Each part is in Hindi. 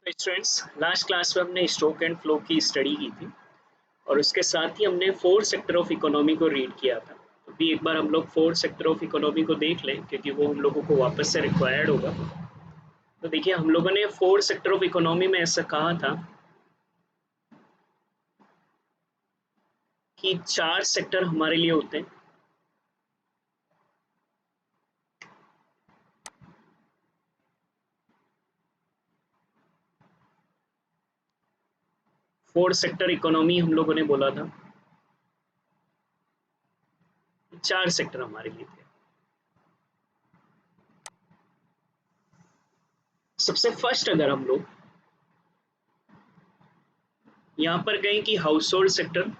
तो स्टूडेंट्स, लास्ट क्लास में हमने स्टॉक एंड फ्लो की स्टडी की थी और उसके साथ ही हमने फोर सेक्टर ऑफ इकोनॉमी को रीड किया था। तो भी एक बार हम लोग फोर सेक्टर ऑफ इकोनॉमी को देख लें क्योंकि वो हम लोगों को वापस से रिक्वायर्ड होगा। तो देखिए, हम लोगों ने फोर सेक्टर ऑफ इकोनॉमी में ऐसा कहा था कि चार सेक्टर हमारे लिए होते हैं। फोर सेक्टर इकोनॉमी हम लोगों ने बोला था, चार सेक्टर हमारे लिए थे। सबसे फर्स्ट अगर हम लोग यहाँ पर गए कि हाउस होल्ड सेक्टर,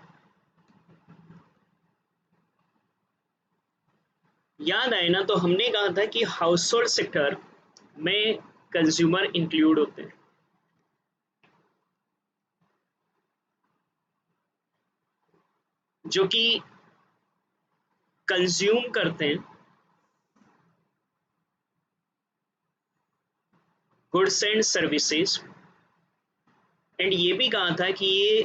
याद आए ना, तो हमने कहा था कि हाउस होल्ड सेक्टर में कंज्यूमर इंक्लूड होते हैं, जो कि कंज्यूम करते हैं गुड्स एंड सर्विसेज। एंड ये भी कहा था कि ये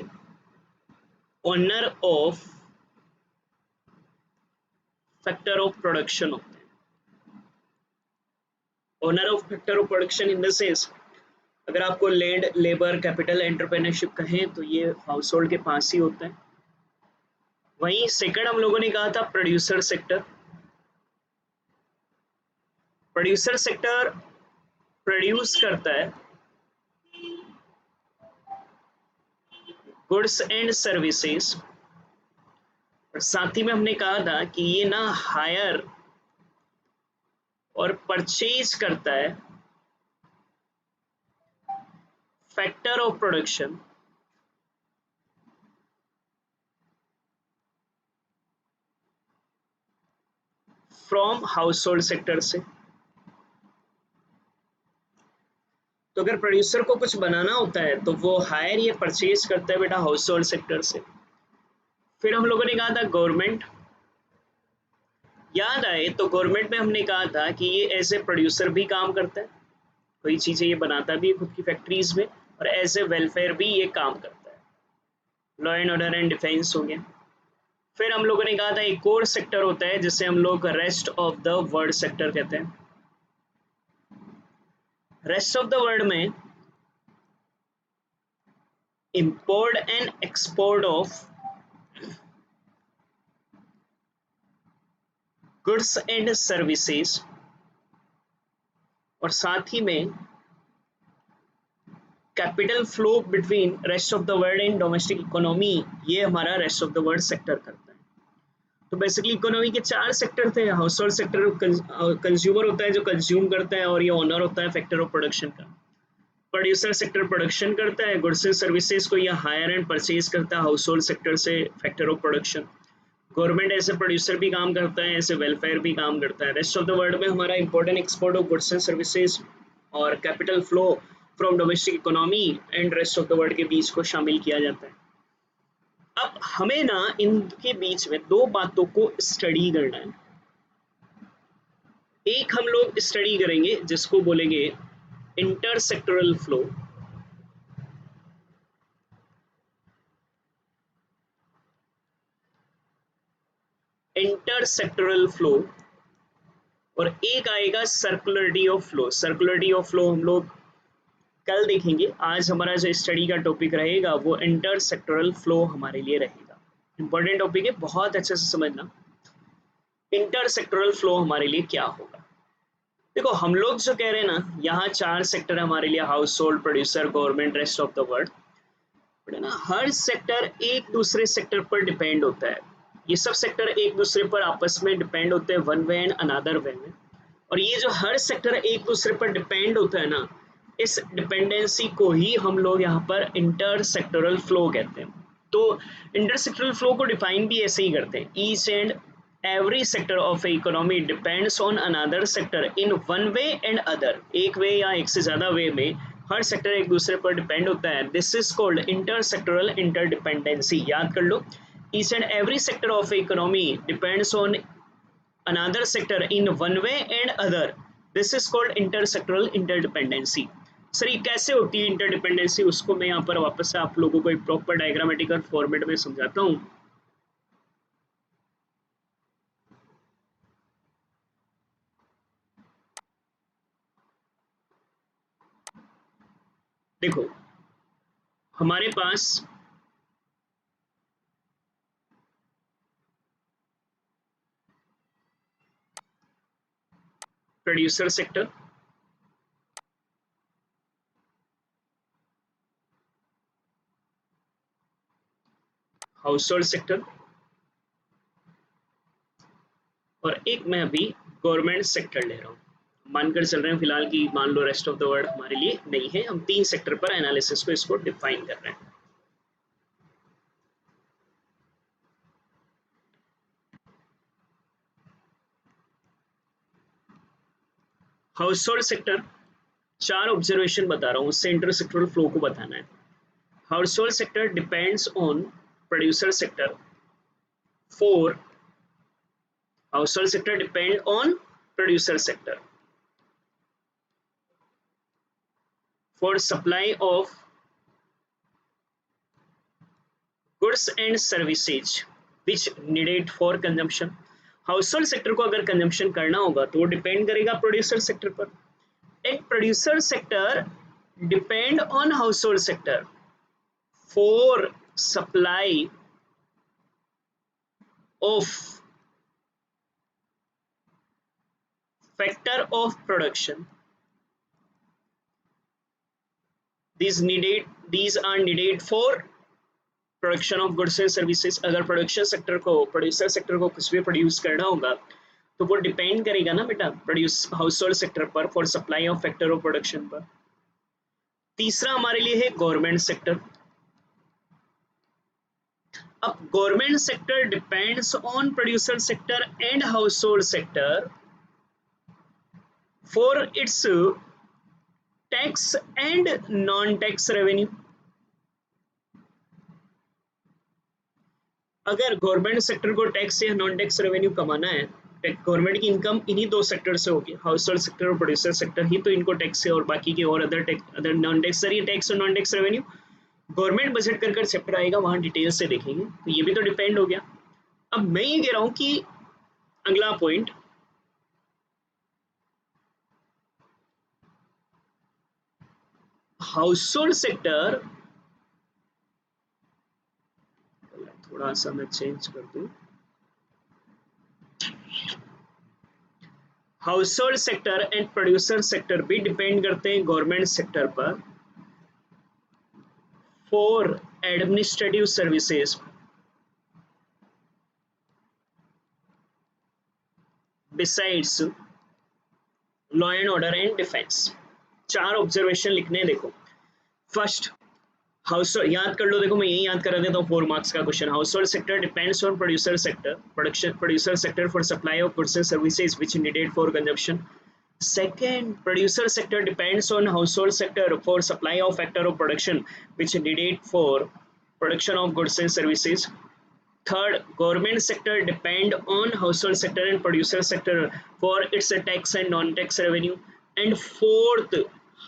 owner of factor of production होते हैं। Owner of factor of production in the sense, अगर आपको लैंड, लेबर, कैपिटल, एंटरप्रेन्योरशिप कहें तो ये हाउस होल्ड के पास ही होता है। वहीं सेकंड हम लोगों ने कहा था producer sector. Producer sector produce करता है गुड्स एंड सर्विसेज, और साथ ही में हमने कहा था कि ये ना हायर और परचेज करता है factor of production from house hold sector से। तो अगर प्रोड्यूसर को कुछ बनाना होता है तो वो हायर या परचेज करता है बेटा हाउस होल्ड सेक्टर से। फिर हम लोगों ने कहा था गवर्नमेंट। याद आए तो गवर्नमेंट में हमने कहा था कि ये एज ए प्रोड्यूसर भी काम करता है, कोई चीज़ें ये बनाता भी है खुद की फैक्ट्रीज में, और एज ए वेलफेयर भी ये काम करता है। Law and order and defence हो गया। फिर हम लोगों ने कहा था एक और सेक्टर होता है जिसे हम लोग rest of the world sector कहते हैं। रेस्ट ऑफ द वर्ल्ड में import and export of goods and services, और साथ ही में capital flow between rest of the world and domestic economy, ये हमारा rest of the world sector करता है। तो बेसिकली इकोनॉमी के चार सेक्टर थे। हाउस होल्ड सेक्टर कंज्यूमर होता है जो कंज्यूम करता है, और ये ओनर होता है फैक्टर ऑफ प्रोडक्शन का। प्रोड्यूसर सेक्टर प्रोडक्शन करता है गुड्स एंड सर्विसेज को, या हायर एंड परचेज करता है हाउस होल्ड सेक्टर से फैक्टर ऑफ प्रोडक्शन। गवर्नमेंट ऐसे प्रोड्यूसर भी काम करता है, ऐसे वेलफेयर भी काम करता है। रेस्ट ऑफ द वर्ल्ड में हमारा important export of goods and services और capital flow from domestic economy and rest of the world के बीच को शामिल किया जाता है। अब हमें ना इनके बीच में दो बातों को स्टडी करना है। एक हम लोग स्टडी करेंगे जिसको बोलेंगे इंटरसेक्टरल फ्लो, इंटरसेक्टरल फ्लो, और एक आएगा सर्कुलरिटी ऑफ फ्लो। सर्कुलरिटी ऑफ फ्लो हम लोग कल देखेंगे। आज हमारा जो स्टडी का टॉपिक रहेगा वो इंटरसेक्टरल फ्लो हमारे लिए रहेगा। इंपॉर्टेंट टॉपिक है, बहुत अच्छे से समझना। इंटरसेक्टरल फ्लो हमारे लिए क्या होगा। देखो, हम लोग जो कह रहे हैं ना, यहाँ चार सेक्टर है हमारे लिए, house hold, producer, government, rest of the world. But ना हर सेक्टर एक दूसरे सेक्टर पर डिपेंड होता है। ये सब सेक्टर एक दूसरे पर आपस में डिपेंड होते हैं, one way and another way में। और ये जो हर सेक्टर एक दूसरे पर डिपेंड होता है ना, इस डिपेंडेंसी को ही हम लोग यहाँ पर इंटरसेक्टरल फ्लो कहते हैं। तो इंटरसेक्टरल फ्लो को डिफाइन भी ऐसे ही करते हैं, each and every sector of a economy depends on another sector in one way and other. एक वे या एक से ज्यादा वे में हर सेक्टर एक दूसरे पर डिपेंड होता है। This is called intersectoral interdependency. याद कर लो, each and every sector of a economy depends on another sector in one way and other. This is called intersectoral interdependency. Sir ये कैसे होती है इंटरडिपेंडेंसी, उसको मैं यहाँ पर वापस से आप लोगों को एक प्रॉपर डायग्रामेटिकल फॉर्मेट में समझाता हूँ। देखो हमारे पास producer sector, household sector और एक मैं अभी गवर्नमेंट सेक्टर ले रहा हूँ। मानकर चल रहे हैं फिलहाल कि मान लो रेस्ट ऑफ द वर्ल्ड हमारे लिए नहीं है, हम 3 सेक्टर पर एनालिसिस को इसको डिफाइन कर रहे हैं। हाउस होल्ड सेक्टर 4 ऑब्जर्वेशन बता रहा हूँ, उससे इंटरसेक्टरल फ्लो को बताना है। House hold sector depends on producer sector for household sector depend on producer sector for supply of goods and services which needed for consumption। Household sector को अगर कंजम्पशन करना होगा तो वो डिपेंड करेगा प्रोड्यूसर सेक्टर पर। एक producer sector depend on household sector for supply of factor of production, these are needed for production of goods and services. अगर प्रोडक्शन सेक्टर को प्रोड्यूसर सेक्टर को कुछ भी प्रोड्यूस करना होगा तो वो डिपेंड करेगा ना बेटा प्रोड्यूस हाउस होल्ड सेक्टर पर for supply of factor of production पर। तीसरा हमारे लिए है गवर्नमेंट सेक्टर। अब government sector depends on producer sector and house hold sector for its tax and non tax revenue. अगर गवर्नमेंट सेक्टर को टैक्स या नॉन टैक्स रेवेन्यू कमाना है, गवर्नमेंट की इनकम इन्हीं 2 सेक्टर से होगी, हाउस होल्ड सेक्टर और प्रोड्यूसर सेक्टर ही तो इनको टैक्स से और बाकी के और अदर नॉन टैक्स सर, ये टैक्स और non tax revenue government budget कर चैप्टर आएगा वहां डिटेल से देखेंगे, तो ये भी तो डिपेंड हो गया। अब मैं ये कह रहा हूं कि अगला पॉइंट, हाउस होल्ड सेक्टर, थोड़ा सा मैं चेंज कर दूं, house hold sector and producer sector भी डिपेंड करते हैं गवर्नमेंट सेक्टर पर for administrative services besides law and order and defence. 4 observation लिखने हैं, देखो। फर्स्ट, हाउस याद कर लो, देखो मैं यही याद करा देता हूँ 4 मार्क्स का question. House hold sector depends on producer sector producer sector for supply of goods and services which needed for consumption. Second, producer sector depends on household sector for supply of factor of production which needed for production of goods and services. Third, government sector depend on household sector and producer sector for its tax and non-tax revenue. And fourth,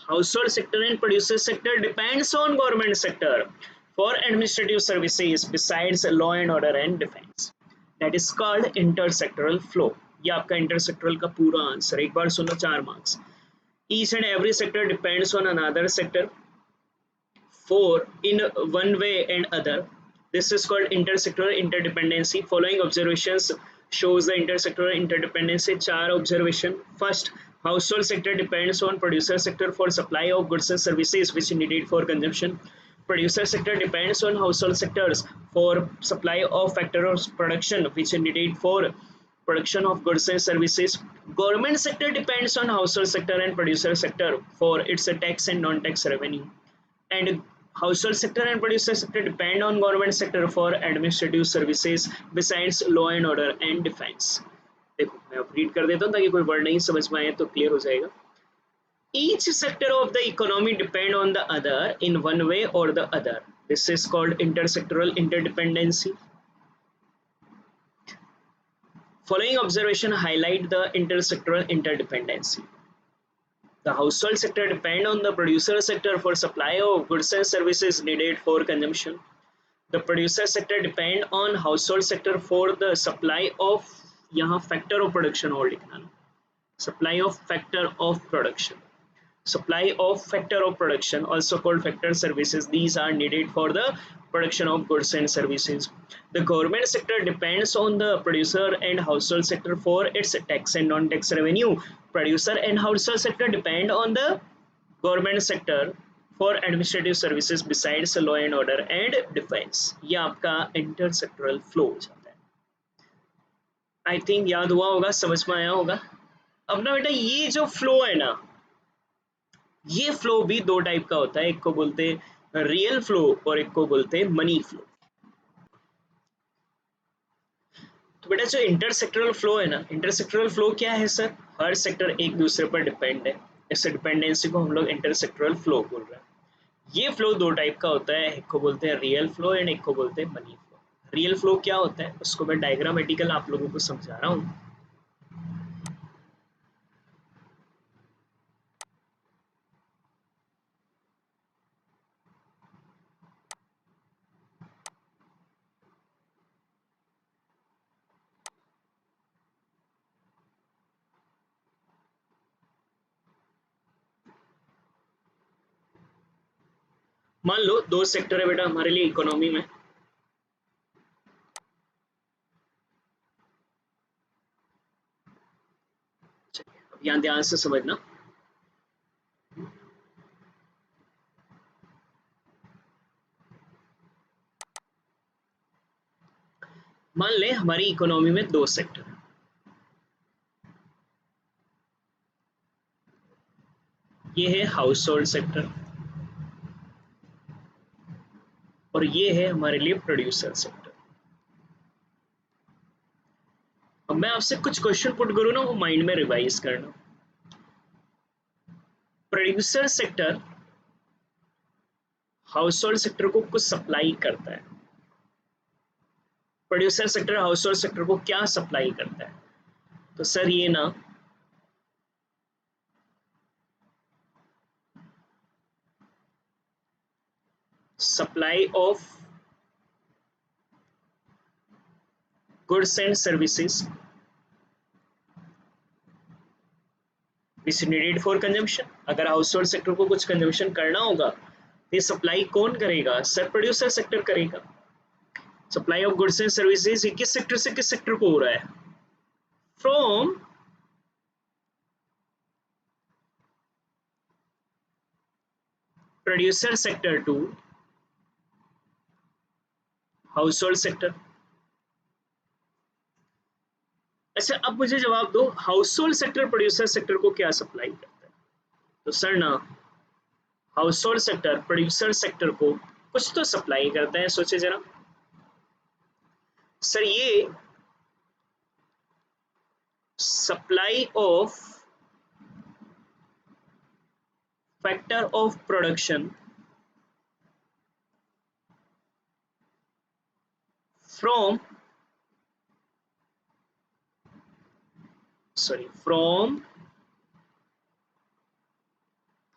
household sector and producer sector depends on government sector for administrative services besides law and order and defense. That is called intersectoral flow. ये आपका इंटरसेक्टरल का पूरा आंसर, एक बार सुनो 4 marks. Each and every sector depends on another sector for in one way and other, this is called intersectoral interdependency. Following observations shows the intersectoral interdependency। 4 observation. First, household sector depends on producer sector for supply of goods and services which needed for consumption। Producer sector depends on household sectors for supply of factor of production which needed for production of goods and services। Government sector depends on household sector and producer sector for its tax and non-tax revenue। And household sector and producer sector depend on government sector for administrative services besides law and order and defense। देखो मैं अब रीड कर देता हूँ ताकि कोई वर्ड नहीं समझ में आए तो क्लियर हो जाएगा। Each sector of the economy depend on the other in one way or the other, this is called intersectoral interdependency। Following observation highlight the intersectoral interdependency। The household sector depend on the producer sector for supply of goods and services needed for consumption. The producer sector depend on household sector for the supply of, यहाँ factor of production और लिखना, supply of factor of production. Supply of factor of production, also called factor services, these are needed for the production of goods and services. The government sector depends on the producer and household sector for its tax and non-tax revenue. Producer and household sector depend on the government sector for administrative services besides law and order and defense. ये आपका intersectoral flow हो जाता है. I think याद हुआ होगा, समझ में आया होगा. अब ना बेटा ये जो फ्लो है ना, ये फ्लो भी दो टाइप का होता है, एक को बोलते हैं रियल फ्लो और एक को बोलते हैं मनी फ्लो. तो बेटा जो इंटरसेक्टरल फ्लो है ना, इंटरसेक्टरल फ्लो क्या है सर? हर सेक्टर एक दूसरे पर डिपेंड है, इस डिपेंडेंसी को हम लोग इंटरसेक्टरल फ्लो बोल रहे हैं. ये फ्लो दो टाइप का होता है, एक को बोलते हैं रियल फ्लो एंड एक को बोलते हैं मनी फ्लो. रियल फ्लो क्या होता है उसको मैं डायग्रामेटिकल आप लोगों को समझा रहा हूँ. मान लो दो सेक्टर है बेटा हमारे लिए इकोनॉमी में. अब यहाँ ध्यान से समझना. मान ले हमारी इकोनॉमी में दो सेक्टर है. ये है हाउस होल्ड सेक्टर और ये है हमारे लिए प्रोड्यूसर सेक्टर. अब मैं आपसे कुछ क्वेश्चन पुट करूँ ना, वो माइंड में रिवाइज करना. Producer sector household sector को कुछ सप्लाई करता है. Producer sector household sector को क्या सप्लाई करता है? तो सर ये ना supply of goods and services which needed for consumption. अगर हाउस होल्ड सेक्टर को कुछ कंजम्पशन करना होगा तो ये सप्लाई कौन करेगा? सर प्रोड्यूसर सेक्टर करेगा. Supply of goods and services ये किस सेक्टर से किस सेक्टर को हो रहा है? From producer sector to household sector. अच्छा अब मुझे जवाब दो, household sector producer sector को क्या सप्लाई करता है? तो सर ना household sector producer sector को कुछ तो सप्लाई करता है. सोचे जरा सर, ये supply of factor of production from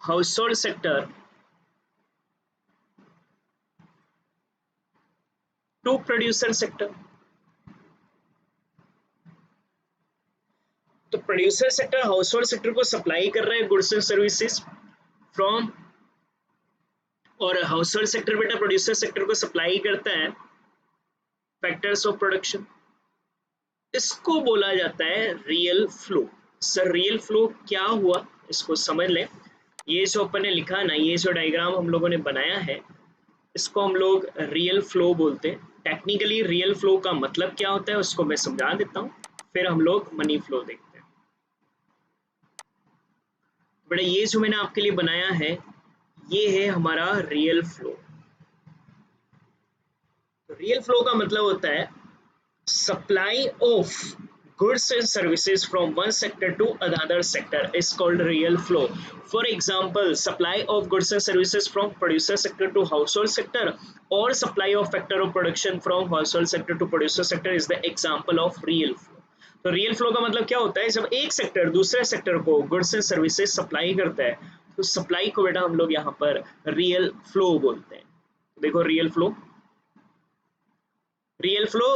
household sector to producer sector. तो producer sector household sector को सप्लाई कर रहा है गुड्स एंड सर्विसेज फ्रॉम, और हाउस होल्ड सेक्टर बेटा प्रोड्यूसर सेक्टर को सप्लाई करता है फैक्टर्स ऑफ प्रोडक्शन. इसको बोला जाता है real flow. Sir real flow क्या हुआ इसको समझ लें. ये जो अपन ने लिखा ना, ये जो डायग्राम हम लोगों ने बनाया है, इसको हम लोग रियल फ्लो बोलते हैं. टेक्निकली रियल फ्लो का मतलब क्या होता है उसको मैं समझा देता हूँ, फिर हम लोग मनी फ्लो देखते हैं. बड़ा ये जो मैंने आपके लिए बनाया है ये है हमारा रियल फ्लो. रियल फ्लो का मतलब होता है supply of goods and services from one sector to another sector is called real flow. For example, supply of goods and services from producer sector to household sector or supply of factor of production from household sector to producer sector is the example of real flow. तो रियल फ्लो का मतलब क्या होता है, जब एक सेक्टर दूसरे सेक्टर को गुड्स एंड सर्विसेज सप्लाई करता है तो सप्लाई को बेटा हम लोग यहाँ पर रियल फ्लो बोलते हैं। देखो real flow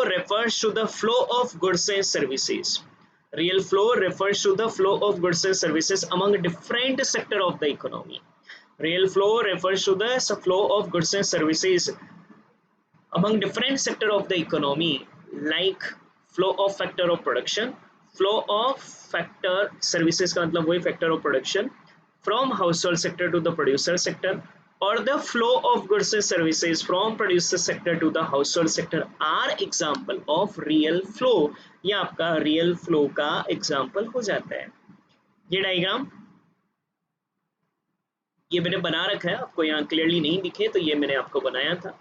refers to the flow of goods and services. Real flow refers to the flow of goods and services among different sector of the economy. Real flow refers to the flow of goods and services among different sector of the economy, like flow of factor of production, flow of factor services का मतलब वही factor of production from household sector to the producer sector, or the flow of goods and services from producer sector to the household sector are example of real flow। ये आपका real flow का example हो जाता है। ये डायग्राम ये मैंने बना रखा है, आपको यहाँ क्लियरली नहीं दिखे तो ये मैंने आपको बनाया था।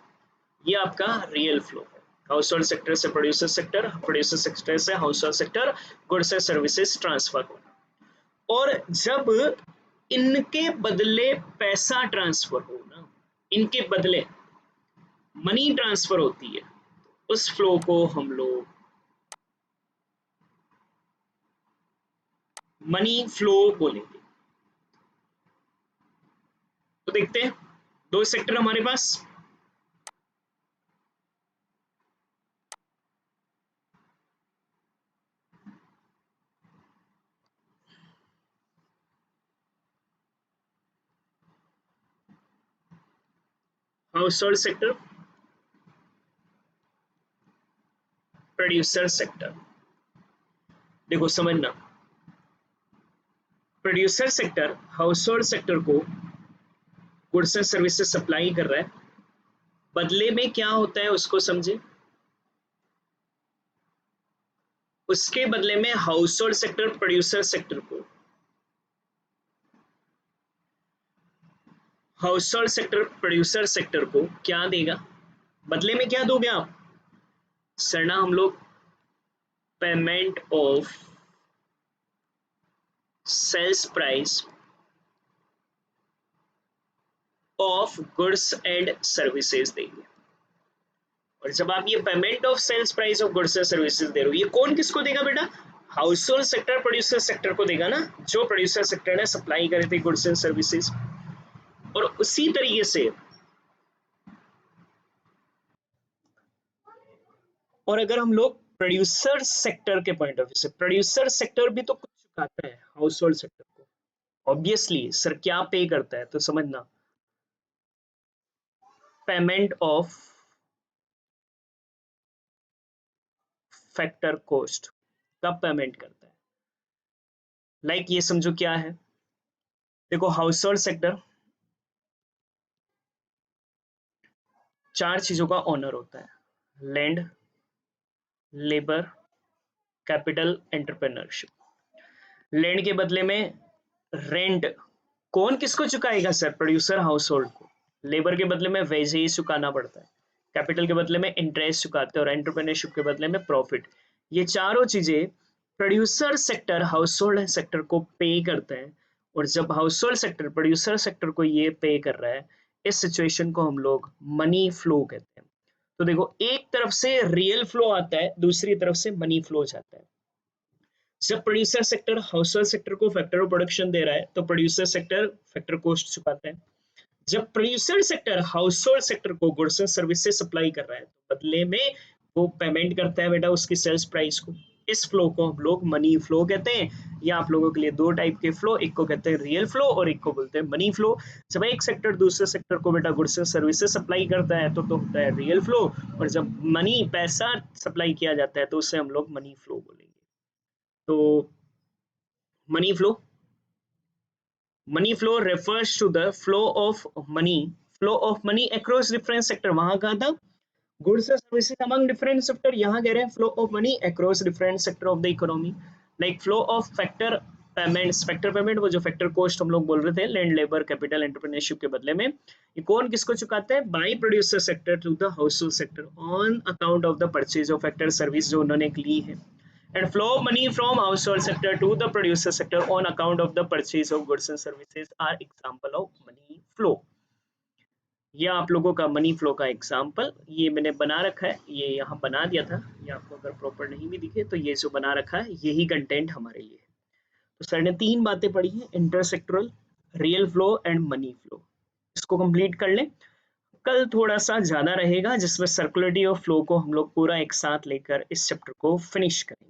ये आपका रियल फ्लो है, हाउस होल्ड सेक्टर से प्रोड्यूसर सेक्टर, प्रोड्यूसर सेक्टर से house hold sector, goods and services transfer होना। और जब इनके बदले पैसा ट्रांसफर हो ना, इनके बदले मनी ट्रांसफर होती है, उस फ्लो को हम लोग मनी फ्लो बोलेंगे। तो देखते हैं दो सेक्टर हमारे पास, household sector, producer sector. देखो समझना, producer sector household sector को गुड्स एंड सर्विसेज सप्लाई कर रहा है, बदले में क्या होता है उसको समझे। उसके बदले में household sector producer sector को, household sector producer sector को क्या देगा, बदले में क्या दोगे आप सरना, हम लोग payment of sales price of goods and services देंगे। और जब आप ये payment of sales price of goods and services दे रहे हो, ये कौन किसको देगा बेटा, household sector producer sector को देगा ना, जो प्रोड्यूसर सेक्टर ने सप्लाई करे थे गुड्स एंड सर्विसेज। और उसी तरीके से, और अगर हम लोग प्रोड्यूसर सेक्टर के पॉइंट ऑफ व्यू से, प्रोड्यूसर सेक्टर भी तो कुछ चुकाता है हाउस होल्ड सेक्टर को, ऑब्वियसली सर क्या पे करता है, तो समझना पेमेंट ऑफ फैक्टर कॉस्ट कब पेमेंट करता है। लाइक ये समझो क्या है, देखो हाउस होल्ड सेक्टर चार चीजों का ओनर होता है, land, labour, capital, entrepreneurship. Land के बदले में रेंट कौन किसको चुकाएगा सर, प्रोड्यूसर हाउस होल्ड को। लेबर के बदले में वेजेस चुकाना पड़ता है, कैपिटल के बदले में इंटरेस्ट चुकाते हैं, और एंटरप्रेन्योरशिप के बदले में प्रॉफिट। ये चारों चीजें producer sector household sector को पे करते हैं। और जब house hold sector producer sector को ये पे कर रहा है, इस सिचुएशन को हम लोग मनी फ्लो कहते हैं। तो देखो एक तरफ से रियल फ्लो आता है, दूसरी तरफ से मनी फ्लो जाता है। जब producer sector household sector को फैक्टर ऑफ प्रोडक्शन दे रहा है तो प्रोड्यूसर सेक्टर फैक्टर कॉस्ट चुकाता है। जब producer sector household sector को गुड्स एंड सर्विसेज सप्लाई कर रहा है तो बदले में वो पेमेंट करता है बेटा उसकी सेल्स प्राइस को। इस फ्लो को हम लोग मनी फ्लो कहते हैं। ये आप लोगों के लिए दो टाइप के फ्लो, एक को कहते हैं रियल फ्लो और एक को बोलते हैं मनी फ्लो। जब एक सेक्टर दूसरे सेक्टर को बेटा गुड्स एंड सर्विसेज सप्लाई करता है तो होता है रियल फ्लो, और जब मनी पैसा सप्लाई किया जाता है तो उससे हम लोग मनी फ्लो बोलेंगे। तो money flow refers to the flow of money across different sector। वहां कहा था goods and services among different sector, यहाँ कह रहे हैं flow of money across different sector of the economy. Like flow of factor payments, factor payment वो जो फैक्टर कॉस्ट हम लोग बोल रहे थे, लैंड, लेबर, कैपिटल, एंटरप्रेन्योरशिप के बदले में ये कौन किसको चुकाता है, by producer sector to the household sector on account of the purchase of factor service जो उन्होंने ली है। And flow of money from household sector to the producer sector on account of the purchase of goods and services are example of money flow। ये आप लोगों का मनी फ्लो का एग्जाम्पल, ये मैंने बना रखा है, ये यहाँ बना दिया था, ये आपको अगर प्रॉपर नहीं भी दिखे तो ये जो बना रखा है यही कंटेंट हमारे लिए है। तो सर ने 3 बातें पढ़ी हैं, intersectoral, real flow and money flow. इसको कंप्लीट कर लें। कल थोड़ा सा ज़्यादा रहेगा जिसमें सर्कुलरिटी ऑफ फ्लो को हम लोग पूरा एक साथ लेकर इस चैप्टर को फिनिश करेंगे।